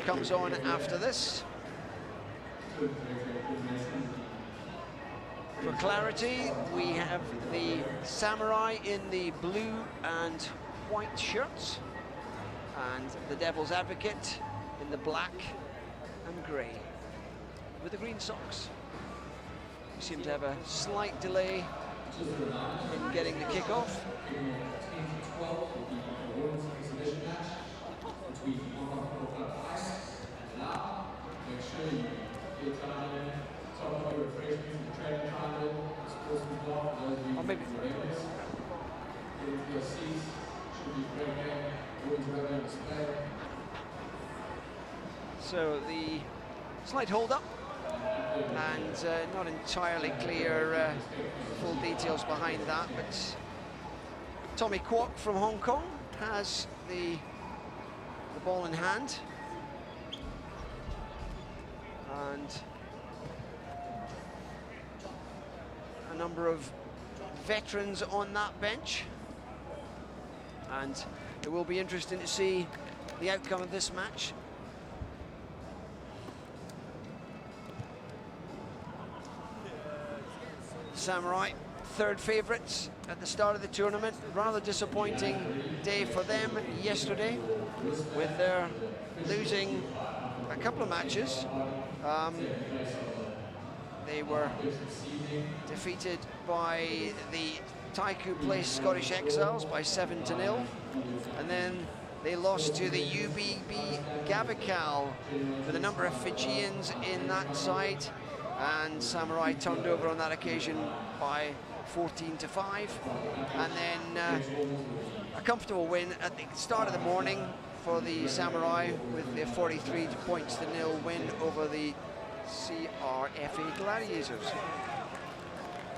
comes on after this. For clarity, we have the Samurai in the blue and white shirts, and the Devil's Advocate in the black and grey with the green socks. We seem to have a slight delay in getting the kickoff. Or maybe so the slight hold up, and not entirely clear full details behind that, but Tommy Kwok from Hong Kong has the ball in hand, and a number of veterans on that bench, and it will be interesting to see the outcome of this match. Samurai, third favourites at the start of the tournament. Rather disappointing day for them yesterday, with their losing a couple of matches. They were defeated by the Taiku Place Scottish Exiles by 7-0, and then they lost to the UBB Gavacal with a number of Fijians in that side, and Samurai turned over on that occasion by 14-5, and then a comfortable win at the start of the morning for the Samurai with their 43-0 win over the CRFA Gladiators.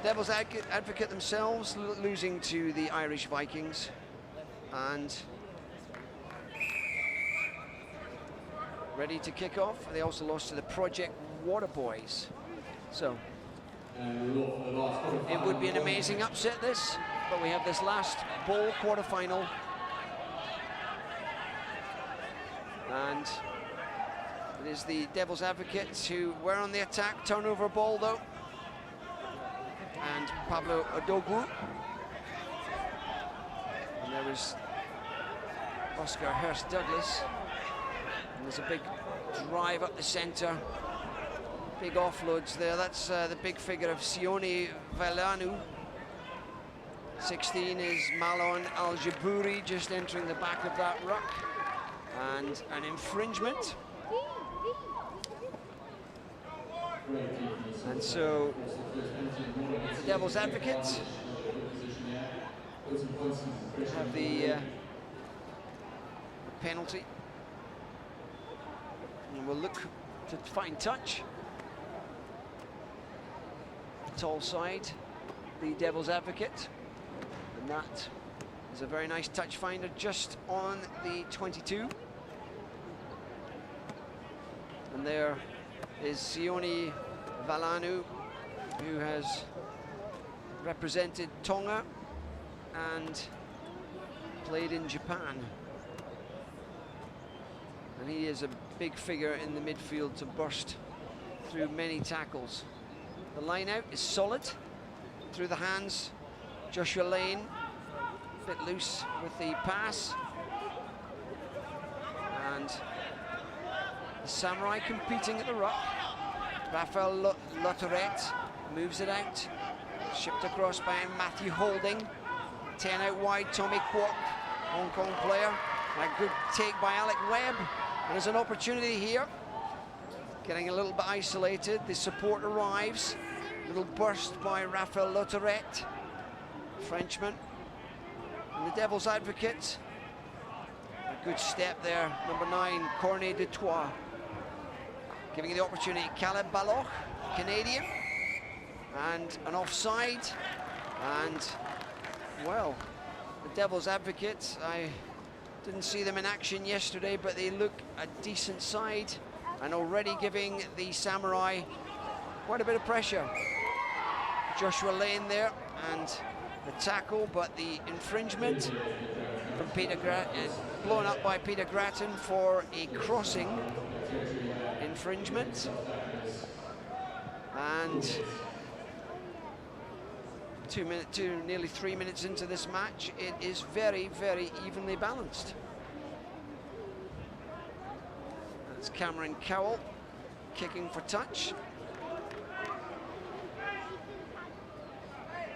Devil's Advocate themselves losing to the Irish Vikings, and ready to kick off. They also lost to the Project Water Boys. So it would be an amazing upset, this, but we have this last ball quarter-final, and it is the Devil's Advocates who were on the attack. Turnover ball though, and Pablo Odogwu, and there was Oscar Hurst Douglas, and there's a big drive up the centre, big offloads there. That's the big figure of Sione Valanu. 16 is Malon Al-Jabouri, just entering the back of that ruck, and an infringement. And so the Devil's Advocates have the penalty, and we'll look to find touch. Tall side, the Devil's Advocate, and that is a very nice touch finder just on the 22. And there is Sione Valanu, who has represented Tonga and played in Japan. And he is a big figure in the midfield to burst through many tackles. The line out is solid through the hands. Joshua Lane, a bit loose with the pass. And the Samurai competing at the ruck. Raphael Lauterette moves it out. Shipped across by Matthew Holding. 10 out wide, Tommy Kwok, Hong Kong player. A good take by Alec Webb. And there's an opportunity here. Getting a little bit isolated. The support arrives. Little burst by Raphael Lauterette, Frenchman. And the Devil's Advocate. A good step there. Number 9, Cornet de Troyes. Giving the opportunity, Caleb Baloch, Canadian. And an offside. And, well, the Devil's Advocate, I didn't see them in action yesterday, but they look a decent side, and already giving the Samurai quite a bit of pressure. Joshua Lane there, and the tackle, but the infringement from Peter blown up by Peter Grattan for a crossing infringement. And nearly 3 minutes into this match, it is very, very evenly balanced. That's Cameron Cowell kicking for touch.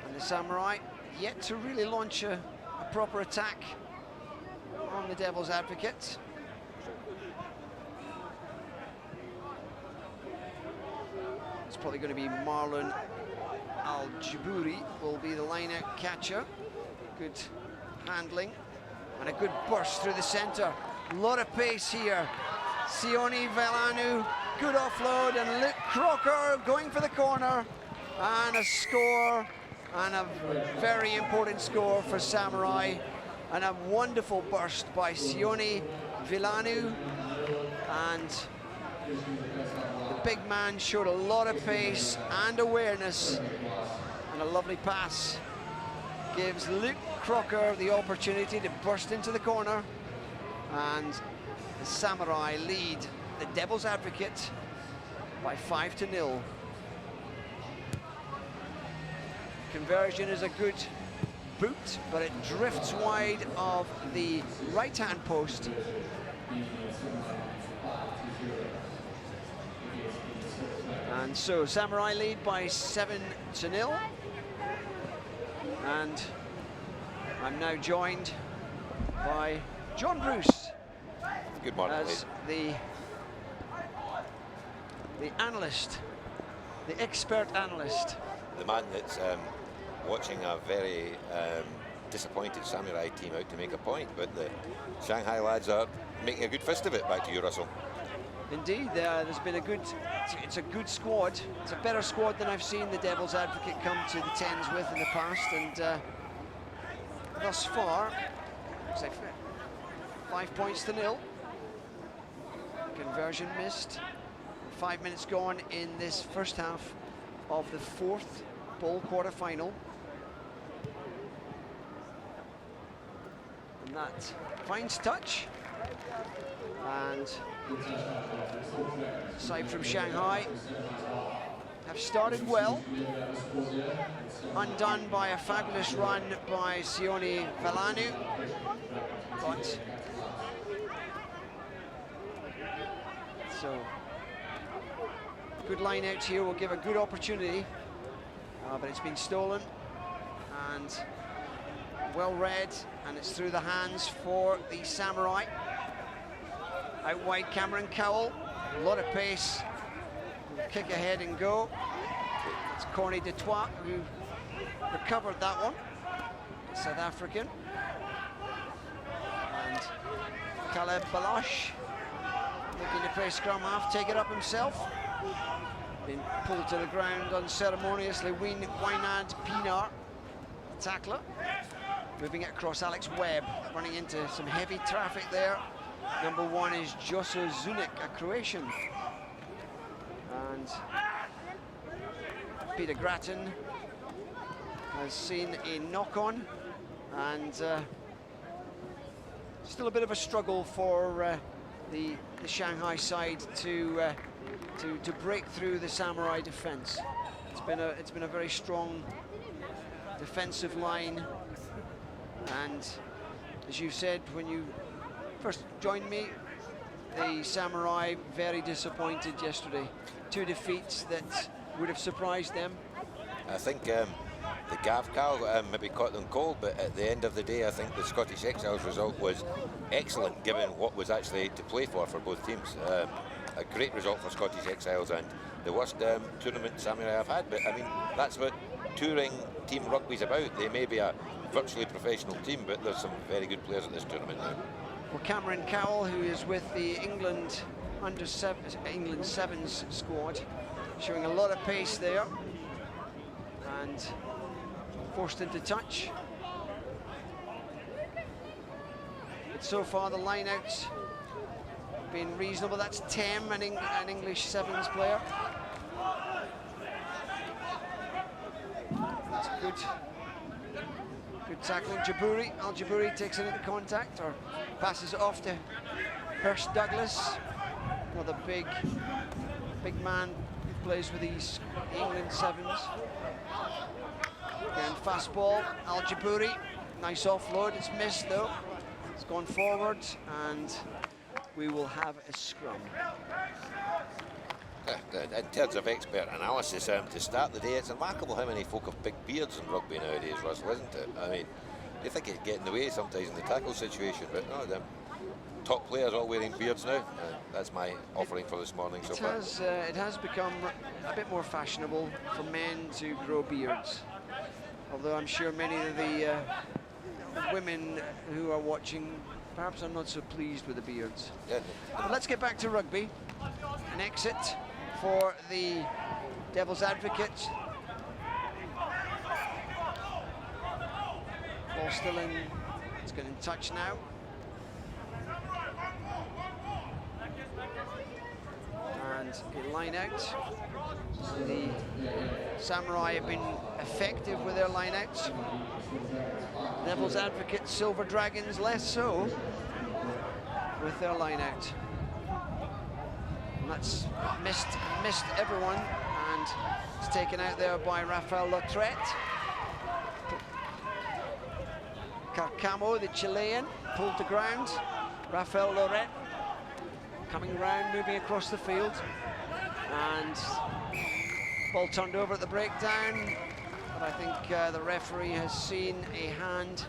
And the Samurai yet to really launch a proper attack on the Devil's Advocate. It's probably going to be Marlon Al-Jabouri will be the line-out catcher. Good handling and a good burst through the centre. A lot of pace here. Sione Velanu, good offload, and Luke Crocker going for the corner. And a score, and a very important score for Samurai. And a wonderful burst by Sione Velanu. And the big man showed a lot of pace and awareness. And a lovely pass gives Luke Crocker the opportunity to burst into the corner. And the Samurai lead the Devil's Advocate by 5-0. Conversion is a good boot, but it drifts wide of the right-hand post. And so Samurai lead by 7-0. And I'm now joined by John Bruce. Good morning, as the analyst, the expert analyst. The man that's watching a very disappointed Samurai team out to make a point, but the Shanghai lads are making a good fist of it. Back to you, Russell. Indeed, there's been a good, it's a good squad. It's a better squad than I've seen the Devil's Advocate come to the 10s with in the past, and thus far, 5 points to 0. Conversion missed. 5 minutes gone in this first half of the 4th bowl quarter-final. And that finds touch. And side from Shanghai have started well. Undone by a fabulous run by Sione Velanu. But so good line out here will give a good opportunity, but it's been stolen and well read, and it's through the hands for the Samurai. Out wide, Cameron Cowell, a lot of pace, kick ahead and go. It's Corny Detroit who recovered that one, South African. And Caleb Baloch looking to play scrum half, take it up himself. Been pulled to the ground unceremoniously. Wynand Pinar, tackler. Moving it across, Alex Webb running into some heavy traffic there. Number 1 is Joso Zunik, a Croatian. And Peter Grattan has seen a knock-on, and still a bit of a struggle for the Shanghai side to break through the Samurai defense. It's been a very strong defensive line, and as you said when you first joined me, the Samurai very disappointed yesterday. 2 defeats that would have surprised them. I think the Gav Cal maybe caught them cold, but at the end of the day, I think the Scottish Exiles result was excellent, given what was actually to play for both teams. A great result for Scottish Exiles, and the worst tournament Samurai have had. But I mean, that's what touring team rugby's about. They may be a virtually professional team, but there's some very good players at this tournament now. Well, Cameron Cowell, who is with the England Sevens squad, showing a lot of pace there, and forced into touch. But so far the line-outs been reasonable. That's Tem, an English Sevens player. That's a good Good tackling. Al Jabouri takes it into contact or passes it off to Hurst Douglas. Another big man who plays with these England sevens. Again, fast ball. Al Jabouri. Nice offload. It's missed though. It's gone forward and we will have a scrum. In terms of expert analysis, to start the day, it's remarkable how many folk have big beards in rugby nowadays, Russell, isn't it? I mean, you think it'd get in the way sometimes in the tackle situation, but no, the top players all wearing beards now. That's my offering for this morning so far. It has become a bit more fashionable for men to grow beards, although I'm sure many of the women who are watching perhaps are not so pleased with the beards. Yeah. But let's get back to rugby. An exit for the Devil's Advocate. Ball still in. It's going in touch now. And a line out. The Samurai have been effective with their line outs. Devil's Advocate, Silver Dragons less so with their line out. And that's missed everyone, and it's taken out there by Rafael Lautrec. Carcamo, the Chilean, pulled to ground. Rafael Lautrec coming around, moving across the field, and ball turned over at the breakdown. But I think the referee has seen a hand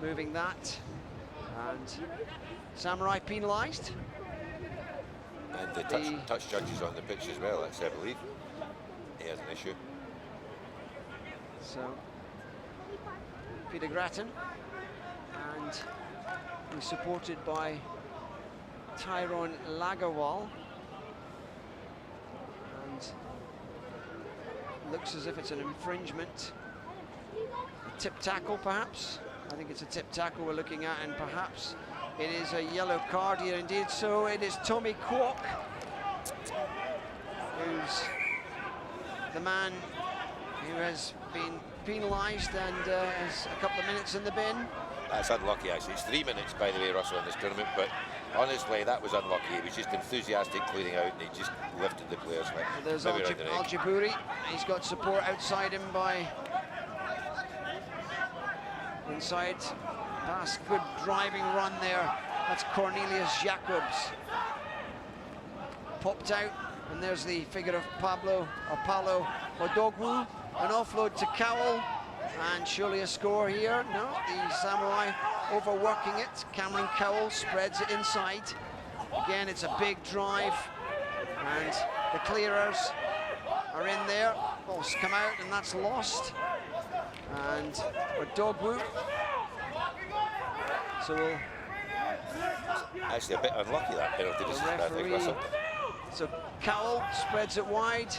moving that, and Samurai penalised. And the touch judge is on the pitch as well, I believe. He has an issue. So, Peter Grattan, and he's supported by Tyrone Lagerwal. And looks as if it's an infringement. A tip tackle, perhaps. I think it's a tip tackle we're looking at, and perhaps it is a yellow card here indeed. So it is Tommy Kwok, who's the man who has been penalised and has a couple of minutes in the bin. That's unlucky, actually. It's 3 minutes, by the way, Russell, in this tournament, but honestly, that was unlucky. He was just enthusiastic clearing out, and he just lifted the players. So there's Al Jabouri. He's got support outside him by inside pass. Good driving run there. That's Cornelius Jacobs. Popped out, and there's the figure of Paolo Odogwu. An offload to Cowell, and surely a score here. No, the Samurai overworking it. Cameron Cowell spreads it inside. Again, it's a big drive, and the clearers are in there. Ball's come out, and that's lost. And Odogwu. So we'll... Actually, a bit unlucky, that penalty decision, I think, Russell. So Cowell spreads it wide,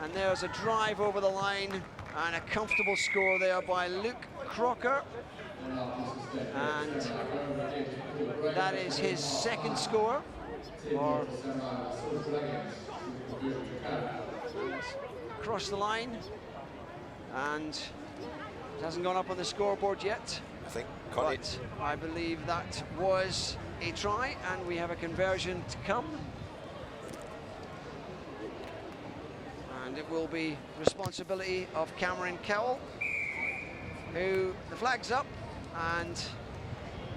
and there's a drive over the line, and a comfortable score there by Luke Crocker. And that is his second score. Across the line, and it hasn't gone up on the scoreboard yet. I think Connie. But I believe that was a try, and we have a conversion to come. And it will be responsibility of Cameron Cowell, who the flag's up, and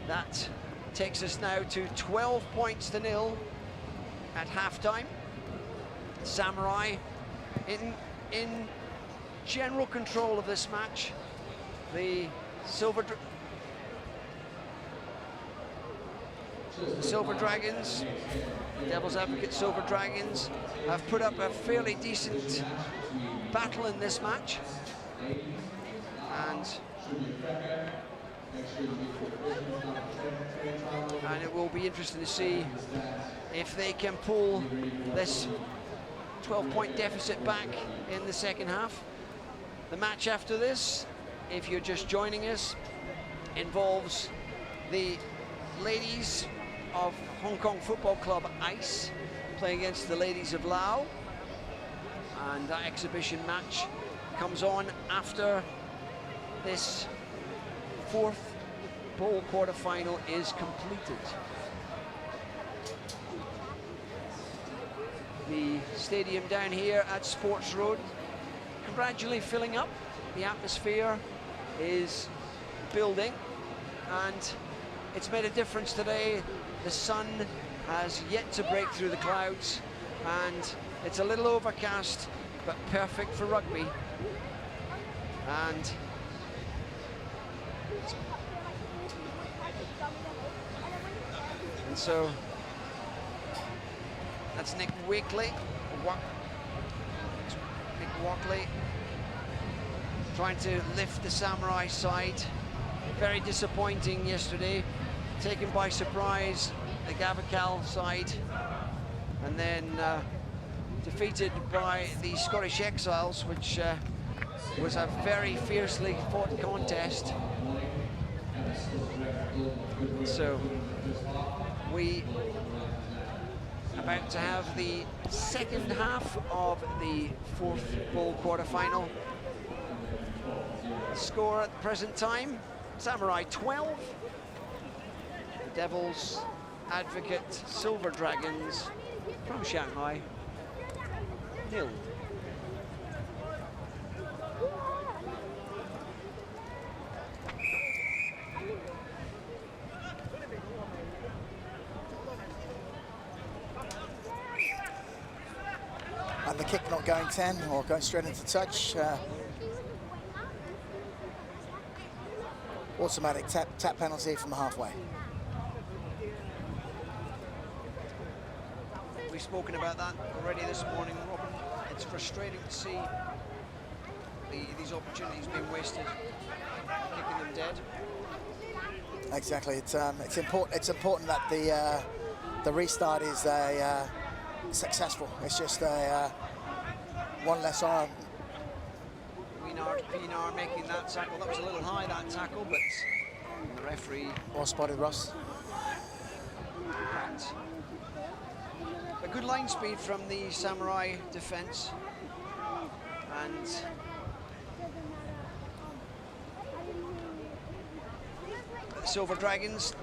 that takes us now to 12 points to 0 at halftime. Samurai in general control of this match. The Silver Dragons, the Devil's Advocate Silver Dragons, have put up a fairly decent battle in this match, and it will be interesting to see if they can pull this 12-point deficit back in the second half. The match after this, if you're just joining us, involves the ladies of Hong Kong Football Club ICE playing against the ladies of Lao, and that exhibition match comes on after this fourth bowl quarter-final is completed. The stadium down here at Sports Road gradually filling up. The atmosphere is building, and it's made a difference today. The sun has yet to break through the clouds, and it's a little overcast, but perfect for rugby. And so that's Nick Wakely. Nick Wakely trying to lift the Samurai side. Very disappointing yesterday, taken by surprise, the Gavacal side, and then defeated by the Scottish Exiles, which was a very fiercely fought contest. So we about to have the second half of the fourth bowl quarter-final. Score at the present time, Samurai 12, the Devils Advocate Silver Dragons from Shanghai 0. And the kick not going 10 or going straight into touch. Automatic tap penalty from halfway. We've spoken about that already this morning, Robin. It's frustrating to see these opportunities being wasted, kicking them dead. Exactly. It's important. It's important that the restart is successful. It's just one less arm. Pinar making that tackle. That was a little high, that tackle, but the referee... Or spotted Ross. Right. A good line speed from the Samurai defence. And the Silver Dragons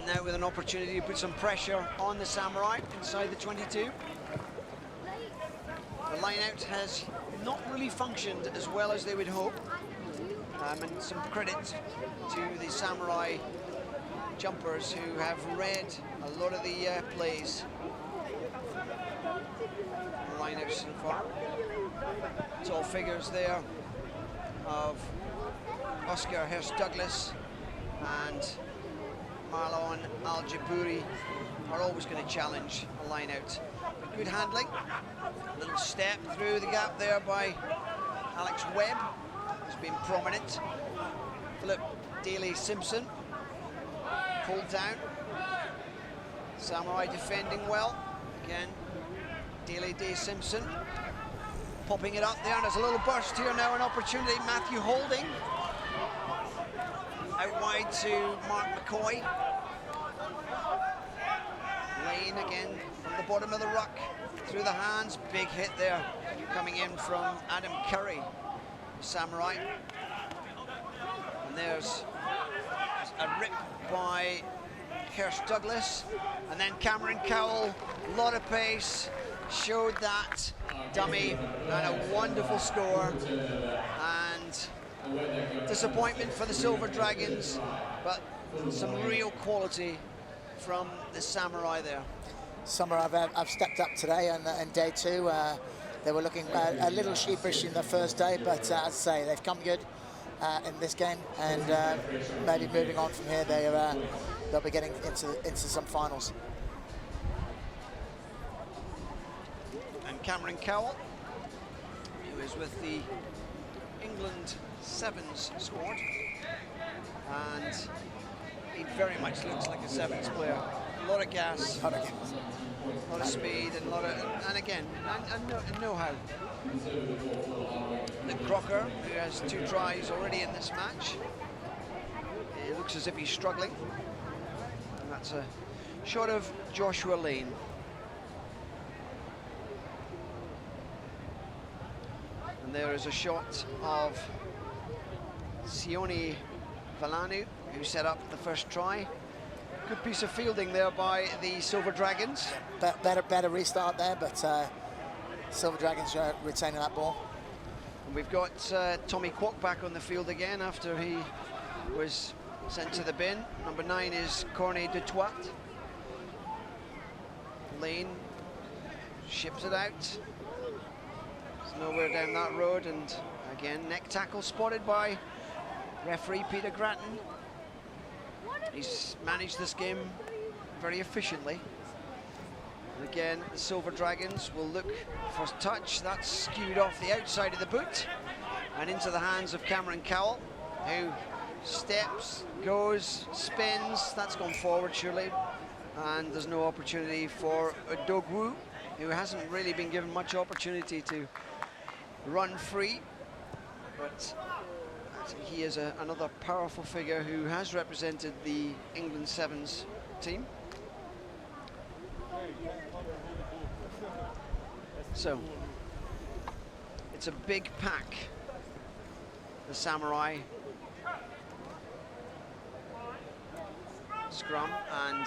now with an opportunity to put some pressure on the Samurai inside the 22. The line out has not really functioned as well as they would hope, and some credit to the Samurai jumpers who have read a lot of the plays. The line out so far. Tall figures there of Oscar Hurst-Douglas and Marlon Al-Jabouri are always going to challenge a line out. But good handling. A little step through the gap there by Alex Webb, who's been prominent. Philip Daly-Simpson pulled down. Samurai defending well. Again, Daly-Simpson popping it up there, and there's a little burst here now, an opportunity. Matthew Holding out wide to Mark McCoy. Lane again from the bottom of the ruck, through the hands, big hit there, coming in from Adam Curry, Samurai. And there's a rip by Hurst-Douglas, and then Cameron Cowell, a lot of pace, showed that dummy, and a wonderful score. And disappointment for the Silver Dragons, but some real quality from the Samurai there. Samurai have stepped up today on day two. They were looking a little sheepish in the first day, but as I say, they've come good in this game, and maybe moving on from here, they'll be getting into some finals. And Cameron Cowell, who is with the England Sevens squad, and he very much looks like a Sevens player. A lot of gas, a lot of speed, and a lot of, and again, and know-how. Nick Crocker, who has 2 tries already in this match, it looks as if he's struggling, and that's a shot of Joshua Lane. And there is a shot of Sione Valanu, who set up the first try. Good piece of fielding there by the Silver Dragons. Better restart there, but Silver Dragons retaining that ball. And we've got Tommy Kwok back on the field again after he was sent to the bin. Number 9 is Cornet de Toit. Lane ships it out. There's nowhere down that road, and again, neck tackle spotted by referee Peter Grattan. He's managed this game very efficiently. And again, the Silver Dragons will look for touch. That's skewed off the outside of the boot and into the hands of Cameron Cowell, who steps, goes, spins. That's gone forward surely. And there's no opportunity for Dogwu, who hasn't really been given much opportunity to run free. But he is another powerful figure who has represented the England Sevens team. So it's a big pack, the Samurai scrum, and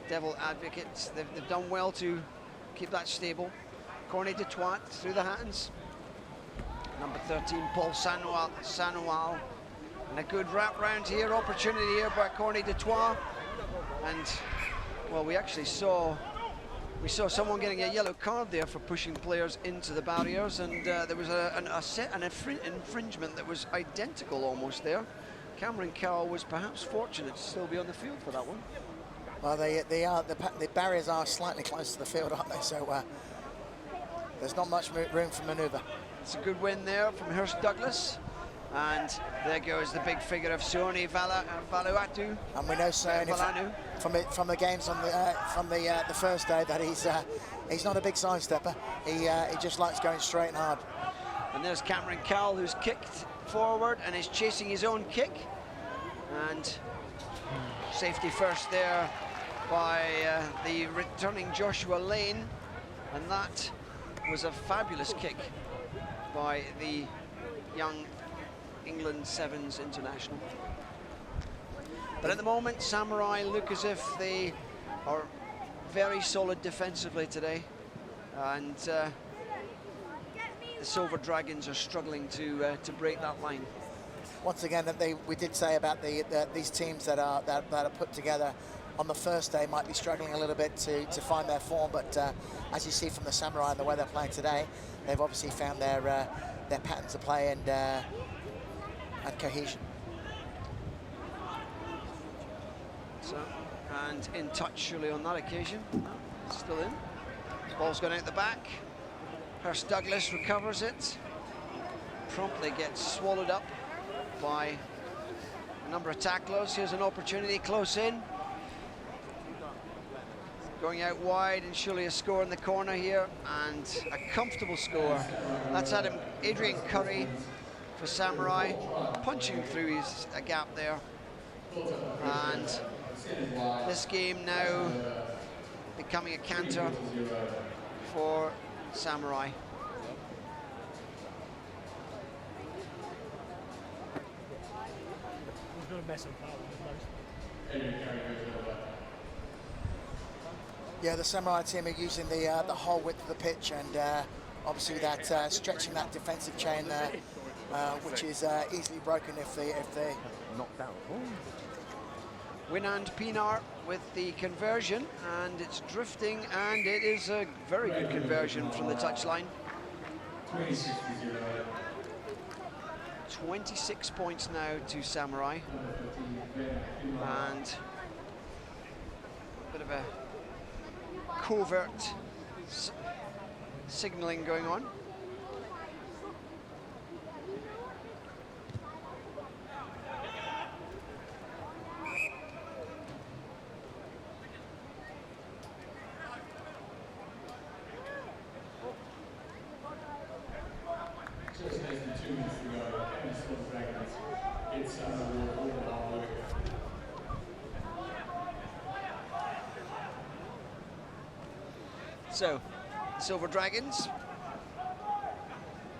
Devil Advocates, they've done well to keep that stable. Cornet de Toit through the hands. Number 13, Paul Sanoal. And a good wrap round here, opportunity here by Cornet de Toit. And, well, we actually saw someone getting a yellow card there for pushing players into the barriers, and there was an infringement that was identical almost there. Cameron Cowell was perhaps fortunate to still be on the field for that one. Well, the barriers are slightly close to the field, aren't they? So there's not much room for manoeuvre. It's a good win there from Hurst Douglas. And there goes the big figure of Sione Valuatu. And we know Sione from the games on from the first day that he's not a big sidestepper. He just likes going straight and hard. And there's Cameron Cowell, who's kicked forward and is chasing his own kick. And safety first there by the returning Joshua Lane, and that was a fabulous kick by the young England Sevens international. But at the moment, Samurai look as if they are very solid defensively today, and the Silver Dragons are struggling to break that line. Once again, we did say about these teams that are put together on the first day might be struggling a little bit to find their form, but as you see from the Samurai and the way they're playing today, they've obviously found their patterns of play and cohesion. So, and in touch surely on that occasion. No, still in. Ball's gone out the back. Hurst Douglas recovers it. Promptly gets swallowed up by a number of tacklers. Here's an opportunity close in. Going out wide, and surely a score in the corner here, and a comfortable score. That's Adrian Curry for Samurai, punching through a gap there. And this game now becoming a canter for Samurai. Yeah, the Samurai team are using the whole width of the pitch, and obviously that stretching that defensive chain there, which is easily broken if they knocked out. Winand Pinar with the conversion, and it's drifting, and it is a very good conversion from the touchline. 26 points now to Samurai, and a bit of a covert signalling going on. So, Silver Dragons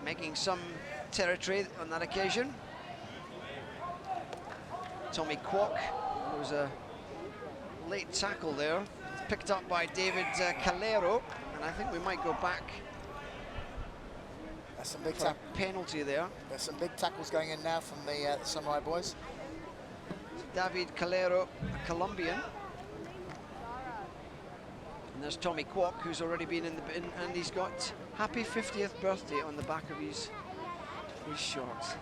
making some territory on that occasion. Tommy Kwok. There was a late tackle there. It's picked up by David Calero, and I think we might go back. That's some big for a penalty there. There's some big tackles going in now from the Samurai boys. David Calero, a Colombian. And there's Tommy Kwok, who's already been in the bin, and he's got happy 50th birthday on the back of his shorts.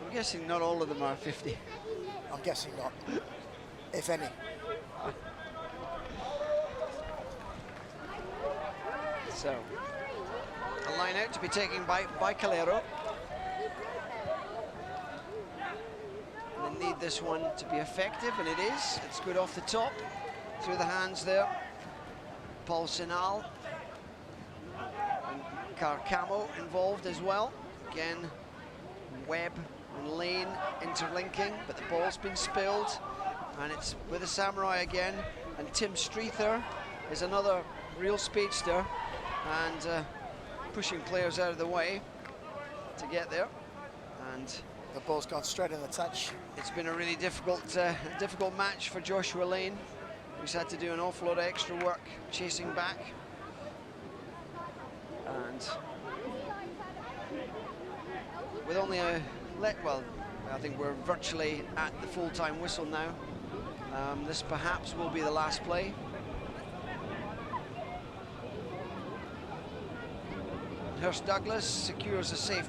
I'm guessing not all of them are 50. I'm guessing not, if any. So, a line out to be taken by Calero. And they need this one to be effective, and it is. It's good off the top, through the hands there. Paul Sinal and Carcamo involved as well. Again, Webb and Lane interlinking, but the ball's been spilled, and it's with the Samurai again. And Tim Streether is another real speedster, and pushing players out of the way to get there. And the ball's gone straight in the touch. It's been a really difficult match for Joshua Lane, who's had to do an awful lot of extra work chasing back. And with only a well, I think we're virtually at the full-time whistle now. This perhaps will be the last play. Hurst Douglas secures a safe